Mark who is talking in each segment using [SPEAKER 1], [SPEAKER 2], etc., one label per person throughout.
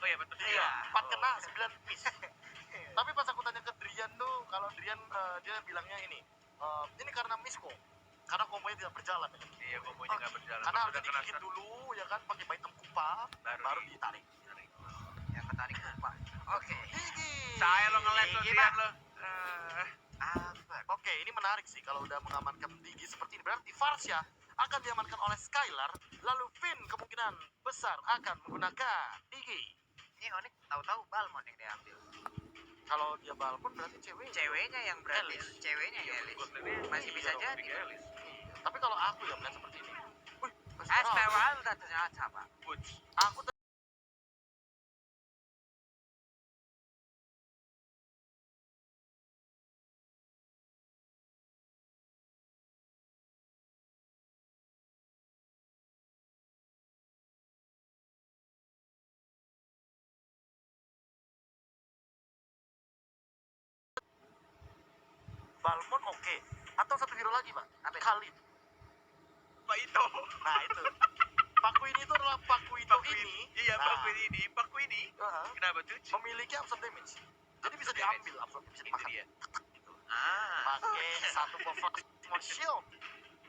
[SPEAKER 1] Oh iya betul.
[SPEAKER 2] Iya, 4 kena 9 miss. Tapi pas aku tanya ke Drian tuh, kalau Drian dia bilangnya ini karena miss kok. Karena kombonya tidak berjalan ya.
[SPEAKER 1] Iya, kombonya nggak berjalan.
[SPEAKER 2] Karena
[SPEAKER 1] Pas
[SPEAKER 2] harus
[SPEAKER 1] udah kena
[SPEAKER 2] digigit
[SPEAKER 1] stun,
[SPEAKER 2] dulu ya kan pakai item kupa baru ditarik.
[SPEAKER 3] Yang ketarik lupa. Oke.
[SPEAKER 2] Gigi.
[SPEAKER 1] Saya lo nge-lag lo,
[SPEAKER 3] Gigi,
[SPEAKER 1] Drian
[SPEAKER 3] Pak.
[SPEAKER 1] lo.
[SPEAKER 3] Albert.
[SPEAKER 2] Oke, ini menarik sih kalau udah mengamankan Digi seperti ini. Berarti Varsha akan diamankan oleh Skylar, lalu Finn kemungkinan besar akan menggunakan Digi.
[SPEAKER 3] Ini Onyx tahu-tahu Balmond yang diambil.
[SPEAKER 2] Kalau dia balkon berarti
[SPEAKER 3] Ceweknya yang berarti
[SPEAKER 2] Elis.
[SPEAKER 3] ceweknya ya Elis. Masih bisa jadi.
[SPEAKER 2] Tapi kalau aku ya melihat seperti ini. Wih,
[SPEAKER 3] Esmeralda ternyata Pak.
[SPEAKER 2] aku Balmond oke. Atau satu hero lagi, Pak.
[SPEAKER 3] Apa itu?
[SPEAKER 2] Khalid.
[SPEAKER 1] Pak Ito.
[SPEAKER 2] Nah, itu. Pakuin itu adalah Pakuito ini.
[SPEAKER 1] Iya,
[SPEAKER 2] Nah,
[SPEAKER 1] Paku ini. Kenapa tuh?
[SPEAKER 2] memiliki absorb damage. Jadi bisa diambil absorb damage, bisa dimakan.
[SPEAKER 1] Dia.
[SPEAKER 2] Pakai satu buah Frostmourne Shield.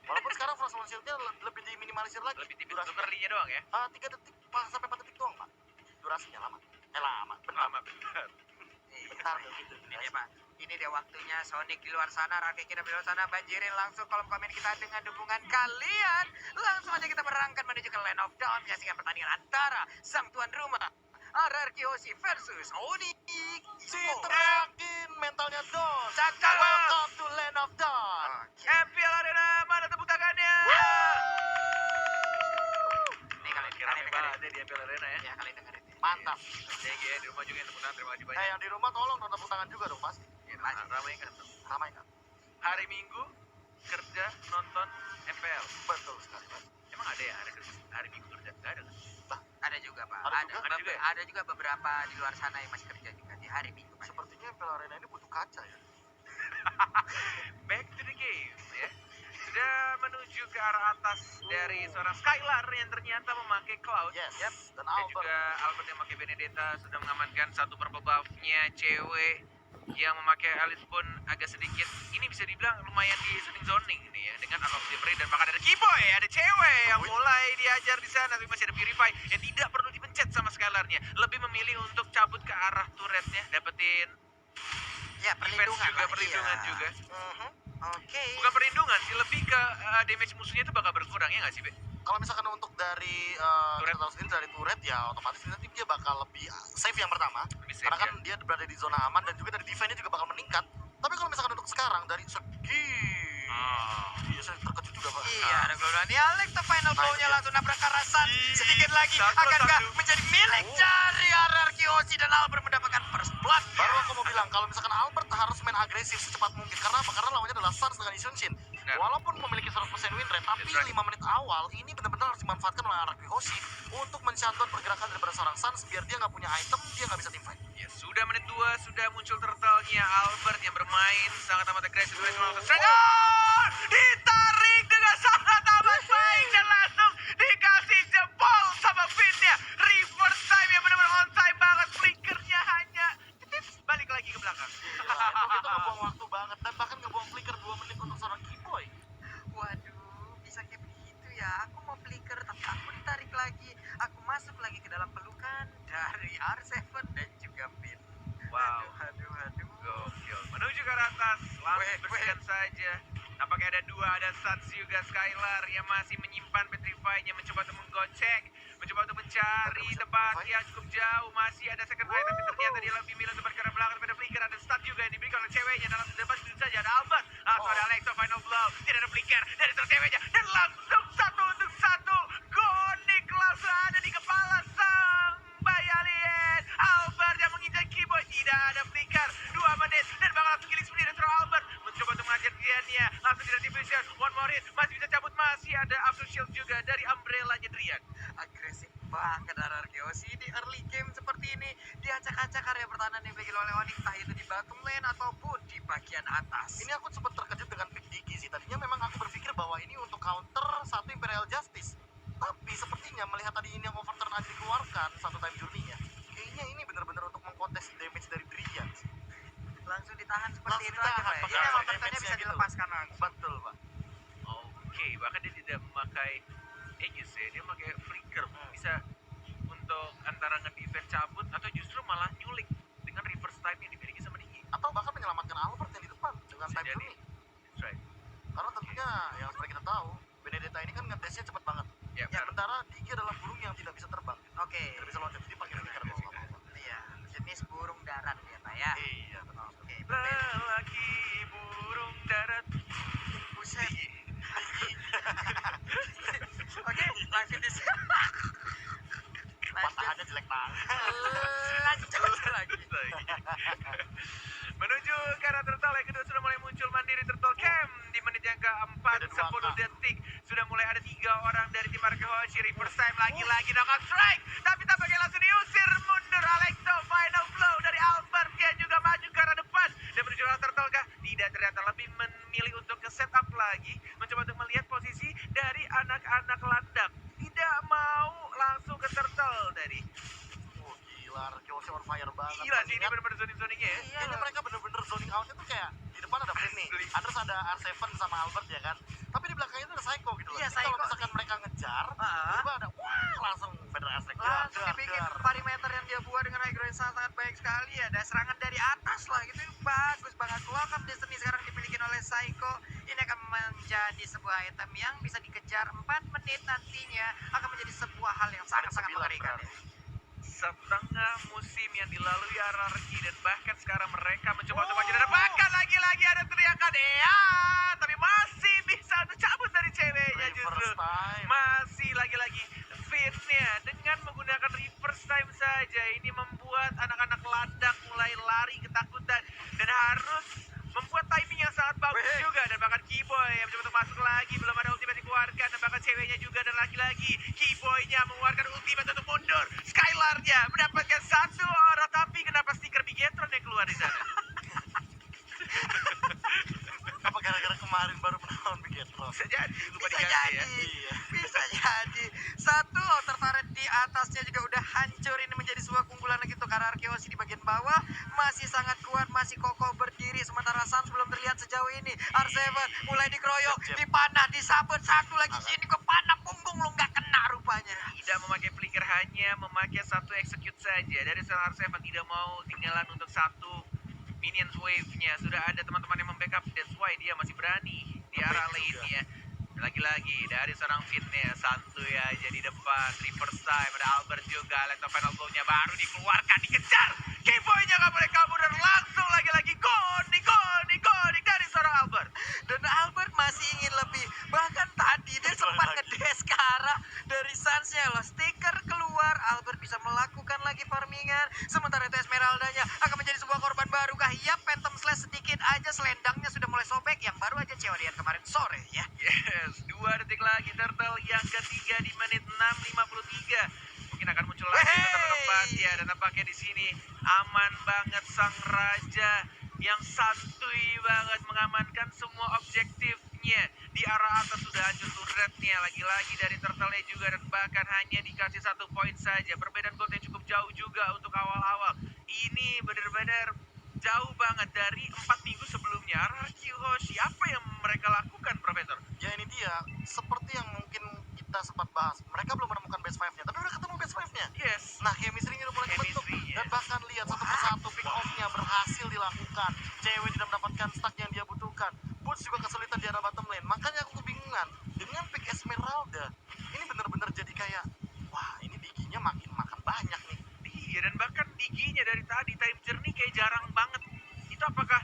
[SPEAKER 2] Walaupun sekarang Frostmourne Shield-nya lebih diminimalisir lagi.
[SPEAKER 1] Lebih tipis
[SPEAKER 2] durasinya.
[SPEAKER 1] tukernya doang ya.
[SPEAKER 2] 3 detik sampai 4 detik doang, Pak. Durasinya lama. Lama. Bentar.
[SPEAKER 1] Bentar.
[SPEAKER 2] Bentar dong gitu.
[SPEAKER 3] Ini dia Pak. Ini dia waktunya Sonic di luar sana, Rake kita di luar sana, banjirin langsung kolom komen kita dengan dukungan kalian. Langsung aja kita berangkat menuju ke Land of Dawn, menyaksikan pertandingan antara sang tuan rumah RRQ Hoshi versus Onyx.
[SPEAKER 2] Teriakin mentalnya down.
[SPEAKER 3] Cakep.
[SPEAKER 2] Welcome to Land of Dawn.
[SPEAKER 1] MPL Arena, mana tepuk tangannya?
[SPEAKER 3] Nih kalian
[SPEAKER 1] Kira
[SPEAKER 3] dengerin.
[SPEAKER 1] banget di MPL Arena ya.
[SPEAKER 3] Ya kalian dengerin.
[SPEAKER 2] Mantap.
[SPEAKER 1] JG di rumah juga yang tepuk tangan, terima kasih banyak.
[SPEAKER 2] Yang di rumah tolong dong tepuk tangan juga dong, Mas.
[SPEAKER 1] Ramai kan tuh.
[SPEAKER 2] Ramai kan?
[SPEAKER 1] Hari Minggu kerja nonton MPL.
[SPEAKER 2] Betul sekali, Mas.
[SPEAKER 1] Emang ada ya hari Minggu kerja? Gak ada kan?
[SPEAKER 3] Ada juga Pak.
[SPEAKER 2] Ada
[SPEAKER 1] juga ya?
[SPEAKER 3] Ada juga beberapa di luar sana yang masih kerja juga di hari Minggu Pak.
[SPEAKER 2] Sepertinya MPL Arena ini butuh kaca ya.
[SPEAKER 1] Back to the game ya. Sudah menuju ke arah atas dari seorang Skylar yang ternyata memakai Cloud.
[SPEAKER 2] Yes.
[SPEAKER 1] Yap.
[SPEAKER 2] Dan
[SPEAKER 1] Dan juga Albert yang memakai Benedetta sudah mengamankan satu purple buff-nya cewek yang memakai Alice pun agak sedikit ini bisa dibilang lumayan di zoning ini ya dengan Unlock the Prey dan bahkan ada Kiboy, ada cewek yang mulai diajar di sana tapi masih ada Purify yang tidak perlu dipencet sama Skylarnya, lebih memilih untuk cabut ke arah turretnya, dapetin
[SPEAKER 3] Ya perlindungan
[SPEAKER 1] juga,
[SPEAKER 3] Pak.
[SPEAKER 1] perlindungan
[SPEAKER 3] Iya.
[SPEAKER 1] juga.
[SPEAKER 3] Oke.
[SPEAKER 1] Bukan perlindungan sih, lebih ke damage musuhnya itu bakal berkurang ya nggak sih, Be?
[SPEAKER 2] kalau misalkan untuk dari
[SPEAKER 1] Turret.
[SPEAKER 2] kita tahu sendiri dari turret ya otomatis nanti dia bakal lebih safe yang pertama.
[SPEAKER 1] Lebih safe
[SPEAKER 2] Karena kan
[SPEAKER 1] ya.
[SPEAKER 2] dia berada di zona aman dan juga dari defense-nya juga bakal meningkat. Tapi kalau misalkan untuk sekarang dari segi iya saya terkejut juga, Pak.
[SPEAKER 3] Iya, ada keluaran. Nih Alex the final
[SPEAKER 2] Nah,
[SPEAKER 3] blow-nya
[SPEAKER 2] itu dia.
[SPEAKER 3] langsung nabrak Karasan. Sedikit lagi
[SPEAKER 1] Satu,
[SPEAKER 3] akankah
[SPEAKER 1] satu.
[SPEAKER 3] menjadi milik dari RRQ Hoshi dan Albert mendapatkan first blood.
[SPEAKER 2] Baru aku mau bilang kalau misalkan Albert harus main agresif secepat mungkin karena apa? Karena lawannya adalah Suns dengan Isunshin.
[SPEAKER 1] Benar.
[SPEAKER 2] Walaupun memiliki 100% win rate, tapi
[SPEAKER 1] That's right.
[SPEAKER 2] 5 menit awal ini benar-benar harus dimanfaatkan oleh RRQ Hoshi untuk menshutdown pergerakan daripada seorang Suns biar dia nggak punya item, dia nggak bisa teamfight.
[SPEAKER 1] Ya, sudah menit 2, sudah muncul turtle-nya Albert yang bermain sangat amat agresif. Ditarik dengan sangat amat baik dan langsung dikasih jempol sama Finn-nya. Reverse time yang benar-benar on time banget. Flickernya hanya balik lagi ke belakang.
[SPEAKER 2] Gila, itu ngebuang waktu banget dan bahkan ngebuang flicker 2 menit untuk seorang Kiboy.
[SPEAKER 3] Waduh, bisa kayak begitu ya. Aku mau flicker tapi aku ditarik lagi. Aku masuk lagi ke dalam pelukan dari R7 dan juga Finn.
[SPEAKER 1] Wow.
[SPEAKER 3] Aduh.
[SPEAKER 1] Gokil. Menuju ke arah atas, langsung bersihkan saja. Nampaknya ada 2, ada Suns juga Skylar yang masih menyimpan Petrify-nya, mencoba untuk menggocek, mencoba untuk mencari tempat yang cukup jauh. Masih ada second eye, tapi ternyata dia lebih milih tempat ke arah belakang daripada Flicker. Ada stun juga yang diberikan oleh ceweknya, dalam depan itu saja ada Albert. Langsung ada Alexa final blow, tidak ada Flicker dari seorang ceweknya, dan langsung 1-1. Gonik langsung ada di kepala sang bayi alien. Albert yang menginjak Kiboy, tidak ada Flicker. 2 menit, dan bakal langsung killing spree dari seorang Albert. Mencoba untuk mengajar Drian-nya, langsung tidak division. One more hit, masih bisa cabut, masih ada Absolute Shield juga dari Umbrella-nya Drian.
[SPEAKER 3] Agresif banget RRQ Hoshi di early game seperti ini. Diacak-acak area pertahanan yang dimiliki oleh Onyx, entah itu di bottom lane ataupun di bagian atas.
[SPEAKER 2] Ini aku sempat terkejut dengan pick Digi sih. Tadinya memang aku berpikir bahwa ini untuk counter satu Imperial Justice. Tapi sepertinya melihat tadi ini yang overturn aja dikeluarkan satu time journey-nya. Kayaknya
[SPEAKER 3] gitu
[SPEAKER 2] ditahan,
[SPEAKER 3] aja, Pak.
[SPEAKER 2] pakai
[SPEAKER 3] Ini emang
[SPEAKER 2] efek
[SPEAKER 3] kontennya
[SPEAKER 2] damage-nya
[SPEAKER 3] bisa
[SPEAKER 2] gitu.
[SPEAKER 3] dilepaskan langsung.
[SPEAKER 2] Betul, Pak.
[SPEAKER 1] Oke, bahkan dia tidak memakai Aegis ya, dia memakai flicker. Bisa untuk antara nge-defense cabut atau justru malah nyulik dengan reverse time yang dimiliki sama Digi.
[SPEAKER 2] Atau bahkan menyelamatkan Albert yang di depan dengan
[SPEAKER 1] Bisa
[SPEAKER 2] time
[SPEAKER 1] jadi.
[SPEAKER 2] journey.
[SPEAKER 1] That's right.
[SPEAKER 2] Karena tentunya yang seperti kita tahu, Benedetta ini kan ngedash-nya cepat banget.
[SPEAKER 1] Ya,
[SPEAKER 2] Yang
[SPEAKER 1] benar.
[SPEAKER 2] sementara Digi adalah burung yang tidak bisa terbang.
[SPEAKER 3] Oke.
[SPEAKER 2] Tidak bisa loncat, jadi pakai flicker mau nggak mau.
[SPEAKER 3] Iya, jenis burung darat ya, Pak ya.
[SPEAKER 2] Iya, betul.
[SPEAKER 3] Oke, berbeda.
[SPEAKER 1] Lelaki burung darat.
[SPEAKER 3] Buset. Oke, lanjut di
[SPEAKER 2] Patahannya jelek banget.
[SPEAKER 3] lanjut lagi.
[SPEAKER 1] Menuju ke arah turtle yang kedua sudah mulai muncul Mandiri Turtle Camp di menit yang keempat,
[SPEAKER 2] Beda
[SPEAKER 1] 10
[SPEAKER 2] dua, Kak.
[SPEAKER 1] detik sudah mulai ada 3 orang dari tim Arkehoshi. Reverse time lagi-lagi knockout strike, tapi tampaknya langsung diusir mundur Alexo. Final blow dari Albert, dia juga maju ke arah depan dan menuju arah turtle kah? Tidak, ternyata lebih memilih untuk ke setup lagi, mencoba untuk melihat posisi dari anak-anak landak. Tidak mau langsung ke turtle dari.
[SPEAKER 2] Oh, gila, Arkeoshi on fire banget.
[SPEAKER 1] Gila sih, ini
[SPEAKER 2] Mengingat
[SPEAKER 1] benar-benar zoning-zoningnya ya.
[SPEAKER 3] Iya,
[SPEAKER 2] Kayaknya mereka bener-bener zoning outnya tuh kayak di depan ada Flynn nih,
[SPEAKER 1] Asli.
[SPEAKER 2] terus ada R7 sama Albert ya kan, tapi di belakangnya itu ada Psycho gitu loh.
[SPEAKER 3] Iya,
[SPEAKER 2] Jadi kalau
[SPEAKER 3] Psycho
[SPEAKER 2] misalkan mereka ngejar, tiba ada wah langsung Vader Aztec
[SPEAKER 3] Langsung dibikin perimeter yang dia buat dengan high ground sangat baik sekali ya. Ada serangan dari atas lah gitu, bagus banget. Lock up Destiny sekarang dimiliki oleh Psycho. Ini akan menjadi sebuah item yang bisa dikejar 4 menit nantinya, akan menjadi sebuah hal yang sangat-sangat mengerikan ya.
[SPEAKER 1] Setengah musim yang dilalui hierarki dan bahkan sekarang mereka mencoba untuk maju dan bahkan lagi-lagi ada teriakan ya, tapi masih bisa untuk cabut dari ceweknya justru.
[SPEAKER 2] Reverse time.
[SPEAKER 1] Masih lagi-lagi fitnya dengan menggunakan reverse time saja ini membuat anak-anak landak mulai lari ketakutan dan harus membuat timing yang sangat bagus juga. Dan bahkan Keyboy yang mencoba untuk masuk lagi, belum ada ultimate dikeluarkan, dan bahkan ceweknya juga, dan lagi-lagi Keyboy-nya mengeluarkan ultimate untuk mundur. Skylar-nya mendapatkan 1 orang, tapi kenapa stiker Bigetron yang keluar di sana?
[SPEAKER 2] Apa gara-gara kemarin baru melawan Bigetron?
[SPEAKER 1] Bisa jadi lupa
[SPEAKER 3] Bisa
[SPEAKER 1] diganti ya.
[SPEAKER 3] jadi.
[SPEAKER 2] Iya.
[SPEAKER 3] Bisa jadi. Satu outer turret di atasnya juga udah hancur. Ini menjadi sebuah keunggulan lagi untuk karena Arkeoshi di bagian bawah masih sangat kuat, masih kokoh berdiri. Sementara Sans belum terlihat sejauh ini. R7 mulai dikeroyok, dipanah, disabet. Satu lagi sini ke panah, punggung lu nggak kena rupanya.
[SPEAKER 1] Tidak memakai flicker, hanya memakai 1 execute saja. Dari seorang R7 tidak mau tinggalan untuk 1 minions wave-nya. Sudah ada teman-teman yang membackup, that's why dia masih berani di arah lane-nya. Lagi-lagi dari seorang Fitnya, santuy aja di depan. Reverse time, ada Albert juga. Laptop final blow-nya baru dikeluarkan, dikejar. Keyboy-nya nggak boleh kabur dan langsung lagi-lagi goni dari seorang Albert.
[SPEAKER 3] Dan Albert masih ingin lebih. Bahkan tadi dia sempat ngedes ke arah dari Sans-nya loh. Stiker keluar, Albert bisa melakukan lagi farmingan. Sementara itu Esmeralda-nya akan menjadi sebuah korban baru kah? Iya, Phantom Slash sedikit aja, selendangnya sudah mulai sobek. Yang baru aja COD kemarin sore ya.
[SPEAKER 1] Yes, 2 detik lagi turtle yang ketiga di menit 6.53. Mungkin akan muncul lagi turtle keempat ya, dan tampaknya di sini aman banget sang raja yang santuy banget mengamankan semua objektifnya. Di arah atas sudah hancur turretnya, lagi-lagi dari turtle-nya juga, dan bahkan hanya dikasih 1 poin saja. Perbedaan goldnya cukup jauh juga untuk awal-awal. Ini benar-benar jauh banget dari 4 minggu sebelumnya. Arkehoshi, apa yang mereka lakukan, Profesor?
[SPEAKER 2] Ya ini dia, seperti yang mungkin kita sempat bahas, mereka belum menemukan base 5-nya, tapi udah ketemu base 5-nya.
[SPEAKER 1] Yes.
[SPEAKER 2] Nah, chemistry-nya udah mulai kebentuk.
[SPEAKER 1] Chemistry,
[SPEAKER 2] Dan
[SPEAKER 1] yes.
[SPEAKER 2] bahkan lihat satu persatu pick off-nya berhasil dilakukan. Cewek tidak mendapatkan stack yang dia butuhkan. Boots juga kesulitan di arah bottom lane. Makanya aku kebingungan. Dengan pick Esmeralda, ini bener-bener jadi kayak, wah ini Digi-nya makin makan banyak nih.
[SPEAKER 1] Iya, dan bahkan Digi-nya dari tadi time journey kayak jarang banget. Itu apakah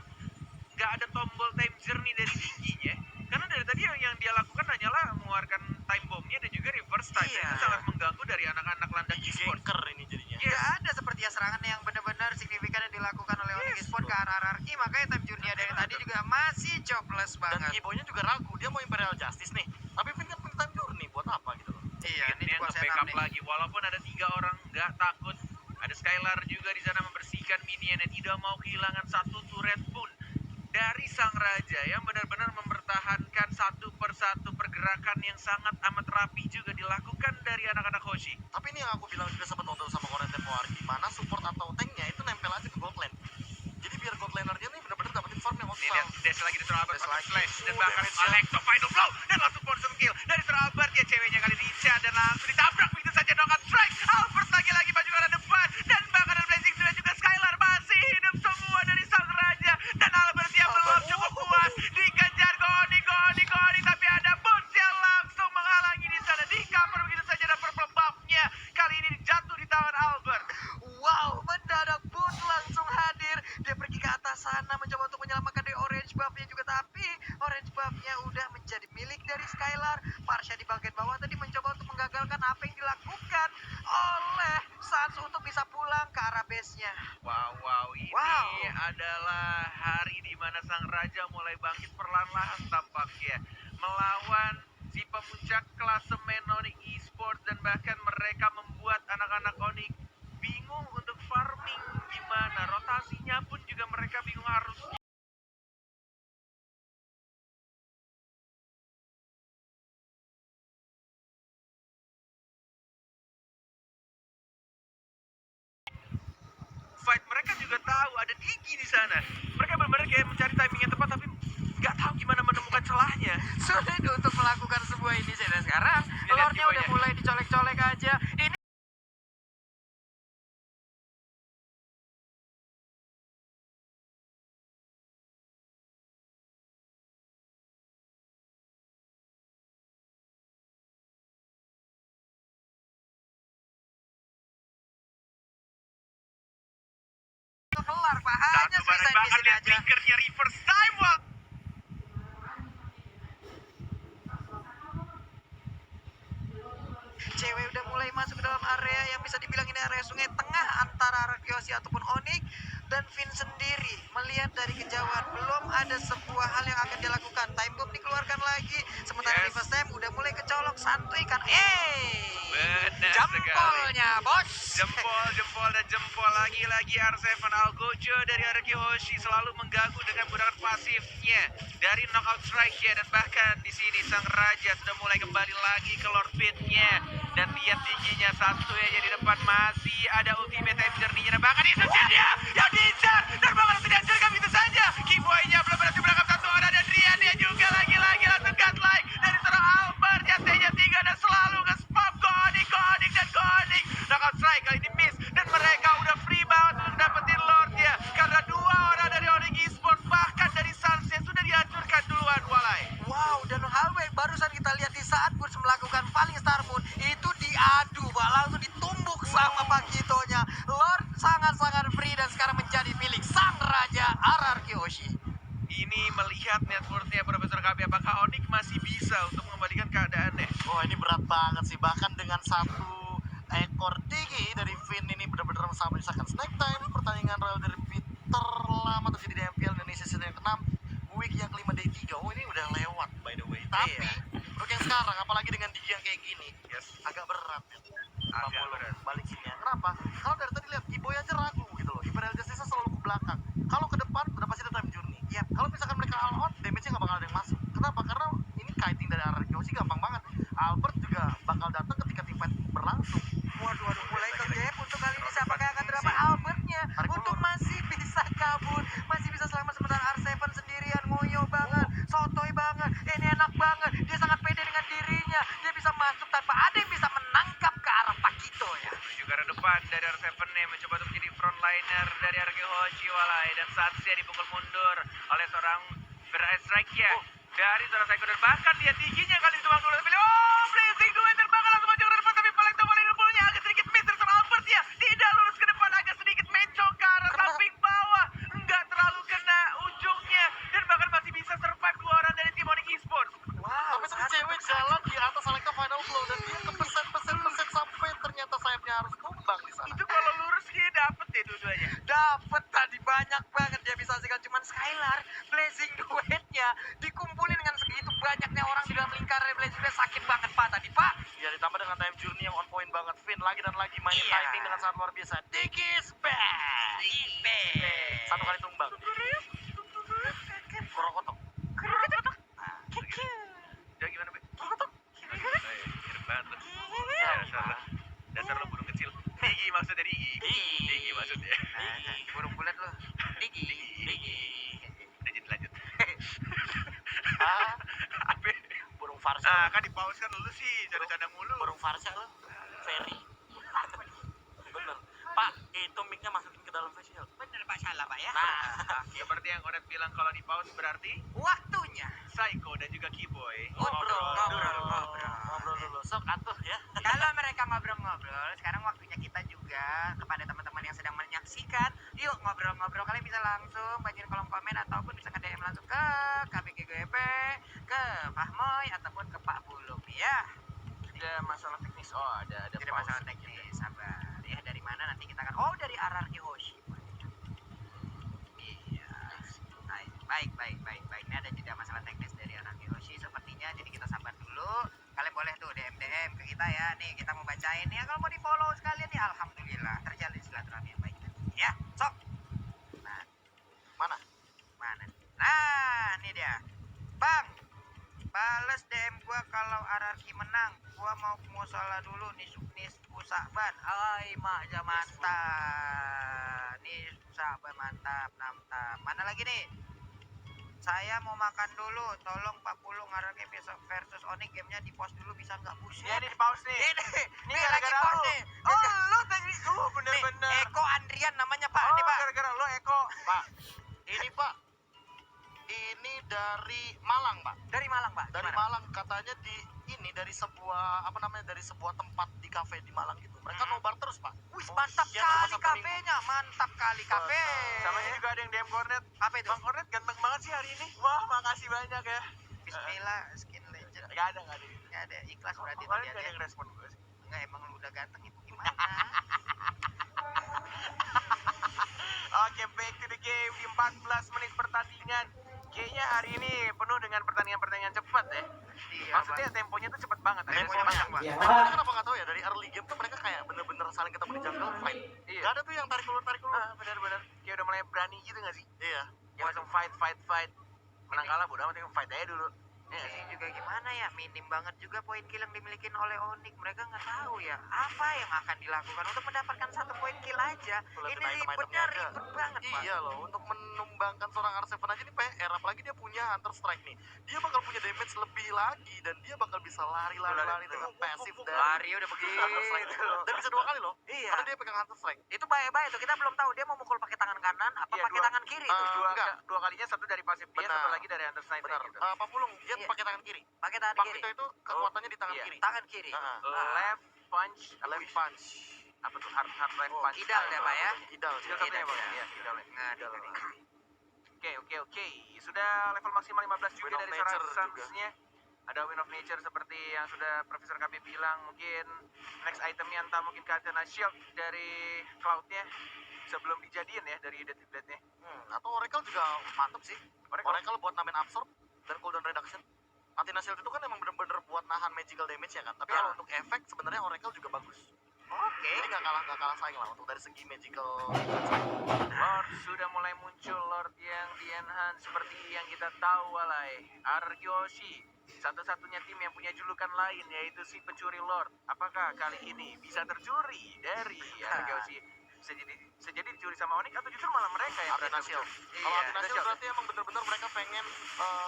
[SPEAKER 1] nggak ada tombol time journey dari Digi-nya? Karena dari tadi yang dia lakukan hanyalah mengeluarkan time bomb-nya dan juga reverse time.
[SPEAKER 3] Iya.
[SPEAKER 1] Itu sangat mengganggu dari anak-anak landak
[SPEAKER 2] Digi
[SPEAKER 1] e-sport.
[SPEAKER 2] ganker ini jadinya.
[SPEAKER 1] Yes.
[SPEAKER 3] Gak ada sepertinya serangan yang benar-benar signifikan yang dilakukan oleh Onyx
[SPEAKER 1] Yes,
[SPEAKER 3] Sport ke arah Ararki. Makanya time journey dari tadi juga masih jobless
[SPEAKER 2] Dan
[SPEAKER 3] banget.
[SPEAKER 2] Keyboy-nya juga ragu, dia mau Imperial Justice nih. Tapi Finn kan punya time journey, buat apa gitu loh.
[SPEAKER 3] Iya, ini
[SPEAKER 1] Yang
[SPEAKER 3] juga
[SPEAKER 1] nge-backup
[SPEAKER 3] setup nih.
[SPEAKER 1] lagi. Walaupun ada 3 orang, nggak takut. Ada Skylar juga di sana membersihkan minion yang tidak mau kehilangan 1 turret pun dari sang raja yang benar-benar mempertahankan 1 persatu pergerakan yang sangat amat rapi juga dilakukan dari anak-anak Hoshi.
[SPEAKER 2] Tapi ini yang aku bilang juga sempat ngobrol sama Koren Tempo Arki, mana support atau tanknya itu nempel aja ke gold lane. Jadi biar gold laner-nya nih bener-bener dapetin farm yang oke.
[SPEAKER 1] dan bahkan Alexo final blow dan langsung poison kill dari Sir Albert ya, ceweknya kali diincar dan langsung ditabrak begitu saja, knockout strike. Albert lagi-lagi maju ke arah depan dan bahkan ada Blazing dan juga Skylar masih hidup semua dari sang raja, dan Albert yang belum cukup puas dikejar Goni, tapi ada Boots yang langsung menghalangi di sana, di cover begitu saja dan purple buff-nya kali ini jatuh di tangan Albert.
[SPEAKER 3] Wow, mendadak Boot langsung hadir. Dia pergi ke atas sana mencoba untuk menyelamatkan dari orange buff-nya juga, tapi orange buff-nya udah menjadi milik dari Skylar. Parsha di bagian bawah tadi mencoba untuk menggagalkan apa yang dilakukan oleh Sans untuk bisa pulang ke arah base-nya.
[SPEAKER 1] Wow, ini
[SPEAKER 3] Wow.
[SPEAKER 1] adalah hari di mana sang raja mulai bangkit perlahan-lahan tampaknya melawan si pemuncak klasemen Onyx Esports, dan bahkan mereka membuat anak-anak Onyx bingung untuk farming gimana, rotasinya pun juga mereka bingung harus fight. Mereka juga tahu ada Digi di sana. Mereka benar-benar kayak mencari timing yang tepat, tapi nggak tahu gimana menemukan celahnya.
[SPEAKER 3] Sulit untuk melakukan sebuah ini, dan sekarang
[SPEAKER 1] Lihat
[SPEAKER 3] lore-nya udah
[SPEAKER 1] Kibonya.
[SPEAKER 3] mulai dicolek-colek aja. Ini kelar, Pak. Hanya
[SPEAKER 1] Satu barang
[SPEAKER 3] selesai
[SPEAKER 1] bahkan
[SPEAKER 3] misi
[SPEAKER 1] lihat
[SPEAKER 3] aja.
[SPEAKER 1] triggernya reverse time walk.
[SPEAKER 3] Cewek udah mulai masuk ke dalam area yang bisa dibilang ini area sungai tengah antara Arkeosi ataupun Onyx, dan Vin sendiri melihat dari kejauhan belum ada sebuah hal yang akan dilakukan. Time bomb dikeluarkan lagi, sementara
[SPEAKER 1] Yes.
[SPEAKER 3] Reverse Time udah mulai kecolok, santuy kan.
[SPEAKER 1] Benar
[SPEAKER 3] Jempolnya, bos.
[SPEAKER 1] Jempol dan jempol lagi-lagi R7 Algojo dari Araki Hoshi selalu mengganggu dengan menggunakan pasifnya dari knockout strike ya, dan bahkan di sini sang raja sudah mulai kembali lagi ke Lord Pit-nya, dan lihat tingginya satu aja di depan, masih ada ultimate time journey-nya, dan bahkan diincar dia yang diincar dan bahkan tidak dihancurkan begitu saja. Keyboy-nya belum berhasil menangkap satu orang, dan Rian dia juga lagi-lagi langsung godlike dari seorang Albert yang T-nya 3 dan selalu nge-spam Gonik dan Gonik. Knockout strike kali ini miss, dan mereka udah free banget untuk dapetin Lord-nya karena dua orang dari Onyx Esports bahkan dari Sans yang sudah dihancurkan duluan. Walai.
[SPEAKER 3] Wow, dan hal yang barusan kita lihat di saat Boots melakukan Falling Star Moon itu diadu, Pak, langsung ditumbuk sama Pakitonya. Lord sangat-sangat free dan sekarang menjadi milik sang raja RRQ Hoshi.
[SPEAKER 1] Ini melihat networknya Profesor KB, apakah Onyx masih bisa untuk mengembalikan keadaannya?
[SPEAKER 2] Oh, ini berat banget sih. Bahkan dengan satu ekor tinggi dari Vin ini benar-benar sama menyisakan snack time. Pertandingan Royal Derby terlama terjadi di MPL Indonesia season yang ke-6, week yang kelima day 3. Oh, ini udah lewat by the way. Tapi untuk yang sekarang, apalagi dengan Digi yang kayak gini,
[SPEAKER 1] Yes.
[SPEAKER 2] agak berat ya.
[SPEAKER 1] Agak berat.
[SPEAKER 2] Balikinnya. Kenapa? Kalau dari tadi lihat Keyboy aja ragu gitu loh. Imperial Justice selalu ke belakang. Kalau ke depan udah pasti ada time journey. Ya, kalau misalkan mereka all out, damage-nya nggak bakal ada yang masuk. Kenapa? Karena ini kiting dari arah sih gampang banget. Albert juga bakal datang ketika tim fight berlangsung.
[SPEAKER 3] Waduh, mulai ke gap untuk kali ini siapakah yang akan dapat Albertnya untuk masih bisa kabur, masih bisa selamat, sementara R7 sendirian ngoyo banget, sotoy banget, ini enak banget, dia sangat pede dengan dirinya, dia bisa masuk tanpa ada yang bisa menangkap ke arah Pakito ya.
[SPEAKER 1] Menuju ke arah depan dari R7 nih, mencoba untuk menjadi frontliner dari RG Hoshi. Walai, dan Satsia dipukul mundur oleh seorang strike ya dari seorang Psycho, dan bahkan dia tingginya kali itu waktu tapi Blazing Duet terbakar langsung maju ke depan, tapi paling paling punya agak sedikit miss dari seorang Albert ya, tidak lurus ke depan, agak sedikit mencong ke arah samping bawah, enggak terlalu kena ujungnya, dan bahkan masih bisa survive dua orang dari tim Onyx Esports.
[SPEAKER 3] Wow,
[SPEAKER 2] Tapi tadi cewek jalan di atas Selecta Final Blow dan dia kepeset sampai ternyata sayapnya harus tumbang di sana.
[SPEAKER 1] Itu kalau lurus dia dapet deh dua-duanya.
[SPEAKER 3] dapat tadi banyak banget dia bisa hasilkan, cuman Skylar Blazing Duetnya dikumpulin dengan segitu banyaknya orang di dalam lingkaran Blazing Duet, sakit banget Pak tadi Pak.
[SPEAKER 2] Ya, ditambah dengan time journey yang on point banget. Vin lagi dan lagi main
[SPEAKER 3] Iya.
[SPEAKER 2] timing dengan sangat luar biasa. Digis back. Satu kali tumbang. Korokotok.
[SPEAKER 1] Udah gimana, Be? Mirip banget lu. Dasar lu burung kecil. Digi maksudnya Digi. Digi maksudnya.
[SPEAKER 3] Burung bulat lo. Digi.
[SPEAKER 1] Udah, jadi lanjut.
[SPEAKER 2] Itu mic-nya masukin ke dalam face shield.
[SPEAKER 3] Bener Pak, salah Pak ya.
[SPEAKER 2] Nah,
[SPEAKER 1] Seperti yang Onet bilang kalau di pause berarti
[SPEAKER 3] Waktunya
[SPEAKER 1] Psycho dan juga Keyboy
[SPEAKER 2] ngobrol dulu. Sok atuh ya.
[SPEAKER 3] kalau mereka ngobrol-ngobrol, sekarang waktunya kita juga kepada teman-teman yang sedang menyaksikan. Yuk ngobrol-ngobrol, kalian bisa langsung bagian kolom komen ataupun bisa nge-DM langsung ke KBGGP, ke Fahmoy ataupun ke Pak Bulung ya.
[SPEAKER 1] Ada masalah teknis. Oh, ada
[SPEAKER 3] Tidak
[SPEAKER 1] pause
[SPEAKER 3] masalah
[SPEAKER 1] sedikit.
[SPEAKER 3] teknis, sabar. Ya dari mana nanti kita akan dari RRQ Hoshi. Iya. Baik. Ini ada jeda masalah teknis dari RRQ Hoshi sepertinya. Jadi kita sabar dulu. Kalian boleh tuh DM ke kita ya. Nih kita mau bacain ya. Kalau mau di follow sekalian nih, alhamdulillah terjalin silaturahmi yang baik. Ya, sok. Nah,
[SPEAKER 2] Mana?
[SPEAKER 3] Nah, ini dia. Bang, bales DM gua kalau RRQ menang. Gua mau ke musola dulu nih Sakban. Ai mak mantap. Nih Sakban mantap. Mana lagi nih? Saya mau makan dulu. Tolong Pak Pulung RRQ versus Onyx gamenya di pause dulu bisa nggak buset?
[SPEAKER 1] Ya, ini di pause nih.
[SPEAKER 3] Ini lagi
[SPEAKER 1] gara-gara
[SPEAKER 3] pause
[SPEAKER 1] lu.
[SPEAKER 3] nih.
[SPEAKER 1] Oh, lu tadi. Bener-bener.
[SPEAKER 3] Nih, Eko Andrian namanya Pak.
[SPEAKER 1] Oh,
[SPEAKER 3] Nih Pak.
[SPEAKER 1] gara-gara lo Eko.
[SPEAKER 2] Pak. Ini Pak. Ini dari Malang, Pak.
[SPEAKER 3] Dari Malang Pak.
[SPEAKER 2] Dari
[SPEAKER 3] Gimana?
[SPEAKER 2] Malang katanya dari sebuah tempat di kafe di Malang gitu. Mereka nobar terus, Pak.
[SPEAKER 3] Wih,
[SPEAKER 2] Oh,
[SPEAKER 3] mantap
[SPEAKER 2] iya,
[SPEAKER 3] kali
[SPEAKER 2] masa minggu.
[SPEAKER 3] kafenya. Mantap kali kafe.
[SPEAKER 1] Sama ini juga ada yang DM Cornet.
[SPEAKER 3] Apa itu?
[SPEAKER 1] Bang Cornet ganteng banget sih hari ini. Wah, makasih banyak ya.
[SPEAKER 3] Bismillah, skin legend.
[SPEAKER 1] Gak ada.
[SPEAKER 3] Nggak ada ikhlas berarti
[SPEAKER 1] Kemarin
[SPEAKER 3] tuh
[SPEAKER 1] gak ada
[SPEAKER 3] dia.
[SPEAKER 1] yang respon gue sih.
[SPEAKER 3] Enggak, emang lu udah ganteng itu gimana?
[SPEAKER 1] Oke, back to the game di 14 menit pertandingan. Kayaknya hari ini penuh dengan pertandingan-pertandingan cepat ya.
[SPEAKER 3] Iya,
[SPEAKER 1] Maksudnya temponya tuh cepet banget. Ada
[SPEAKER 3] Temponya
[SPEAKER 1] semua-
[SPEAKER 3] panjang, Pak.
[SPEAKER 4] Iya.
[SPEAKER 2] Mereka kenapa nggak tahu ya dari early game tuh mereka kayak bener-bener saling ketemu di jungle fight.
[SPEAKER 1] Iya.
[SPEAKER 2] Gak ada tuh yang tarik ulur.
[SPEAKER 1] Benar-benar. Kayak udah mulai berani gitu gak sih?
[SPEAKER 2] Iya.
[SPEAKER 1] Ya langsung fight. Menang kalah bodo amat, yang fight aja dulu. Iya nggak sih?
[SPEAKER 3] Ini juga gimana ya, minim banget juga poin kill yang dimiliki oleh Onyx. Mereka nggak tahu ya apa yang akan dilakukan untuk mendapatkan 1 poin kill aja.
[SPEAKER 2] Lihat
[SPEAKER 3] Ini
[SPEAKER 2] item-itemnya
[SPEAKER 3] ribetnya
[SPEAKER 2] aja.
[SPEAKER 3] ribet banget Pak.
[SPEAKER 2] Iya loh, untuk menumbangkan seorang R7 aja ini PR, apalagi dia punya Hunter Strike nih. Dia bakal punya damage lebih lagi dan dia bakal bisa lari dengan pasif dari
[SPEAKER 3] Lari udah begitu.
[SPEAKER 2] Hunter Strike. Dan bisa 2 kali loh.
[SPEAKER 3] Iya.
[SPEAKER 2] Karena dia pegang Hunter Strike.
[SPEAKER 3] Itu bahaya tuh. Kita belum tahu dia mau mukul pakai tangan kanan apa
[SPEAKER 1] Iya,
[SPEAKER 3] pakai
[SPEAKER 1] dua-
[SPEAKER 3] tangan kiri
[SPEAKER 2] Ah,
[SPEAKER 3] tuh.
[SPEAKER 2] enggak.
[SPEAKER 1] Dua kalinya, satu dari pasif dia,
[SPEAKER 2] Benar.
[SPEAKER 1] satu lagi dari Hunter Sniper
[SPEAKER 2] Benar.
[SPEAKER 1] gitu.
[SPEAKER 2] Pak Pulung, dia
[SPEAKER 3] Iya.
[SPEAKER 2] pakai tangan kiri.
[SPEAKER 3] Pakai tangan
[SPEAKER 2] Bang
[SPEAKER 3] kiri.
[SPEAKER 2] Vito itu kekuatannya di tangan
[SPEAKER 1] iya.
[SPEAKER 2] kiri.
[SPEAKER 3] Tangan kiri.
[SPEAKER 2] Heeh.
[SPEAKER 1] Left punch,
[SPEAKER 2] Left punch.
[SPEAKER 1] apa tuh? Hard left
[SPEAKER 2] Oh,
[SPEAKER 1] punch.
[SPEAKER 3] Idal ya, Pak ya?
[SPEAKER 2] Idal.
[SPEAKER 1] Skill
[SPEAKER 2] dia.
[SPEAKER 1] satunya ya, Bang?
[SPEAKER 3] Idal.
[SPEAKER 1] Iya, idalnya.
[SPEAKER 3] Ngadi.
[SPEAKER 1] Oke. Sudah level maksimal 15 juga
[SPEAKER 2] Win of
[SPEAKER 1] dari seorang
[SPEAKER 2] Nature
[SPEAKER 1] Suns-nya. Ada Win of Nature seperti yang sudah Profesor KB bilang. Mungkin next itemnya entah mungkin Katana Shield dari Cloud-nya sebelum dijadiin ya dari Death Blade-nya.
[SPEAKER 2] Atau Oracle juga mantep sih.
[SPEAKER 1] Oracle.
[SPEAKER 2] Oracle buat namain absorb dan cooldown reduction. Antina Shield itu kan emang bener-bener buat nahan magical damage ya kan. Tapi kalau untuk efek sebenarnya Oracle juga bagus.
[SPEAKER 3] Oke.
[SPEAKER 2] Jadi nggak kalah saing lah untuk dari segi magical.
[SPEAKER 1] Lord sudah mulai muncul, Lord yang di enhance seperti yang kita tahu walai. Argyoshi, satu-satunya tim yang punya julukan lain yaitu si pencuri Lord. Apakah kali ini bisa tercuri dari Argyoshi? Bisa jadi dicuri sama Onyx atau justru malah mereka yang
[SPEAKER 2] Antina
[SPEAKER 1] berhasil
[SPEAKER 2] Shield.
[SPEAKER 1] mencuri?
[SPEAKER 2] Kalau
[SPEAKER 1] Iya,
[SPEAKER 2] Antina Shield
[SPEAKER 1] Shield.
[SPEAKER 2] berarti emang bener-bener mereka pengen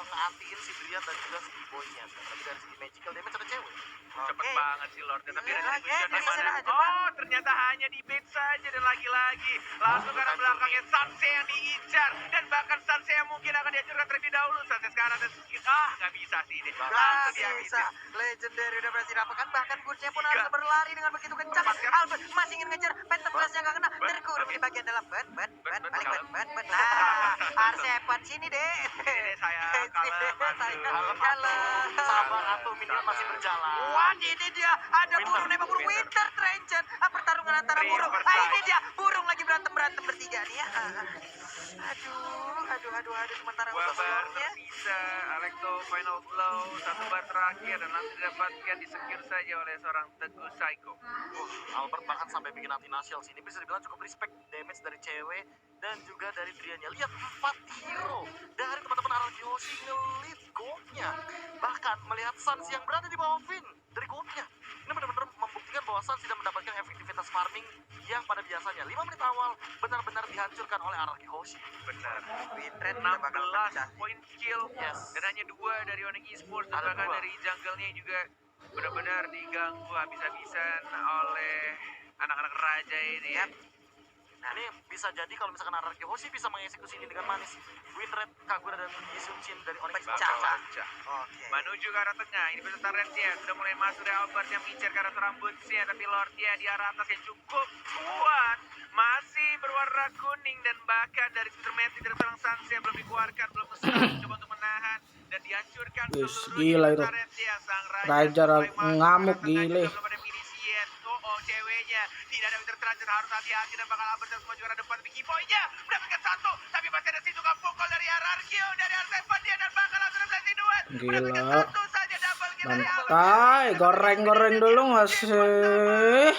[SPEAKER 2] ngeantiin si Brian dan juga si Boy-nya. Tapi dari segi magical damage ada cewek.
[SPEAKER 1] Cepet
[SPEAKER 3] Oke.
[SPEAKER 1] banget sih Lord. Tapi
[SPEAKER 3] Iya,
[SPEAKER 1] ada tujuan di
[SPEAKER 3] bisa
[SPEAKER 1] mana?
[SPEAKER 3] aja, Pak.
[SPEAKER 1] Oh, ternyata hanya di bait saja dan lagi-lagi langsung ke arah belakangnya Sanse yang diincar dan bahkan Sanse yang mungkin akan dihancurkan terlebih dahulu. Sanse sekarang ada skill. Nggak bisa sih ini.
[SPEAKER 3] Gak
[SPEAKER 1] Langsung
[SPEAKER 3] bisa.
[SPEAKER 1] dihabisin.
[SPEAKER 3] Legendary udah berhasil dapatkan. Bahkan Bursa pun
[SPEAKER 1] Tiga.
[SPEAKER 3] harus berlari dengan begitu kencang.
[SPEAKER 1] Empat, kan?
[SPEAKER 3] Albert masih ingin ngejar. Phantom Blast-nya gak kena.
[SPEAKER 1] Bet,
[SPEAKER 3] Terkurung
[SPEAKER 1] oke.
[SPEAKER 3] di bagian dalam. Bet.
[SPEAKER 1] Bet,
[SPEAKER 3] Balik
[SPEAKER 1] kalem.
[SPEAKER 3] bet. Nah, R7 sini deh.
[SPEAKER 1] Ini saya kalem, aduh.
[SPEAKER 3] Kalem.
[SPEAKER 2] Sabar atuh, minion masih berjalan.
[SPEAKER 3] Wah, ini dia ada
[SPEAKER 2] Winter.
[SPEAKER 3] burung nembak burung Winter Trencher. Pertarungan antara
[SPEAKER 1] Winter
[SPEAKER 3] burung.
[SPEAKER 1] Trencher.
[SPEAKER 3] Ini dia burung lagi berantem bertiga nih ya. Aduh. Sementara
[SPEAKER 1] Dua
[SPEAKER 3] untuk
[SPEAKER 1] bar
[SPEAKER 3] burungnya.
[SPEAKER 1] tersisa. Alekto final blow. Satu bar terakhir dan langsung didapatkan disecure saja oleh seorang Teguh Psycho.
[SPEAKER 2] Albert bahkan sampai bikin Antina Shield sini bisa dibilang cukup respect damage dari cewek dan juga dari Drianya. Lihat 4 hero dari teman-teman Argyoshi nge-lead gold-nya. Bahkan melihat Suns yang berada di bawah Finn dari gold-nya. Ini benar-benar membuktikan bahwa Suns tidak mendapatkan efektivitas farming yang pada biasanya 5 menit awal benar-benar dihancurkan oleh Argyoshi.
[SPEAKER 1] Benar.
[SPEAKER 3] Winter udah bakal pecah.
[SPEAKER 1] 16 poin kill
[SPEAKER 2] Yes.
[SPEAKER 1] dan hanya 2 dari Onyx Esports dan
[SPEAKER 2] Ada
[SPEAKER 1] bahkan
[SPEAKER 2] 2.
[SPEAKER 1] dari jungle-nya juga benar-benar diganggu habis-habisan oleh anak-anak raja ini ya.
[SPEAKER 3] Nah,
[SPEAKER 2] Ini bisa jadi kalau misalkan Araki Hoshi bisa mengeksekusi ini dengan manis. Win rate Kagura dan Isunchin dari Onyx
[SPEAKER 3] Pecah.
[SPEAKER 2] pecah.
[SPEAKER 3] oke.
[SPEAKER 1] Menuju ke arah tengah, ini peserta Rentia sudah mulai masuk dari Albert yang mengincar ke arah rambutnya, tapi Lordnya di arah atas yang cukup kuat, masih berwarna kuning dan bahkan dari Supermati terserang Sansia belum dikeluarkan, belum selesai mencoba untuk menahan dan dihancurkan
[SPEAKER 4] Wis,
[SPEAKER 1] seluruhnya
[SPEAKER 4] gila
[SPEAKER 1] peserta
[SPEAKER 4] itu.
[SPEAKER 1] Rentia. Sang Raja
[SPEAKER 4] Raja
[SPEAKER 1] sudah mulai masuk
[SPEAKER 4] ngamuk,
[SPEAKER 1] ke arah tengah
[SPEAKER 4] gile.
[SPEAKER 1] juga, belum ada Minisien. Oh, ceweknya tidak ada Winter Transit, harus hati-hati dan bakal Albert yang semua juara depan, tapi Kiboynya mendapatkan satu, tapi masih ada situ pukul dari Ararkio, dari Arsepan dia dan bakal langsung menjadi dua. Mendapatkan
[SPEAKER 4] Gila.
[SPEAKER 1] satu saja double kill dari Albert.
[SPEAKER 4] Santai, goreng-goreng dulu nggak sih?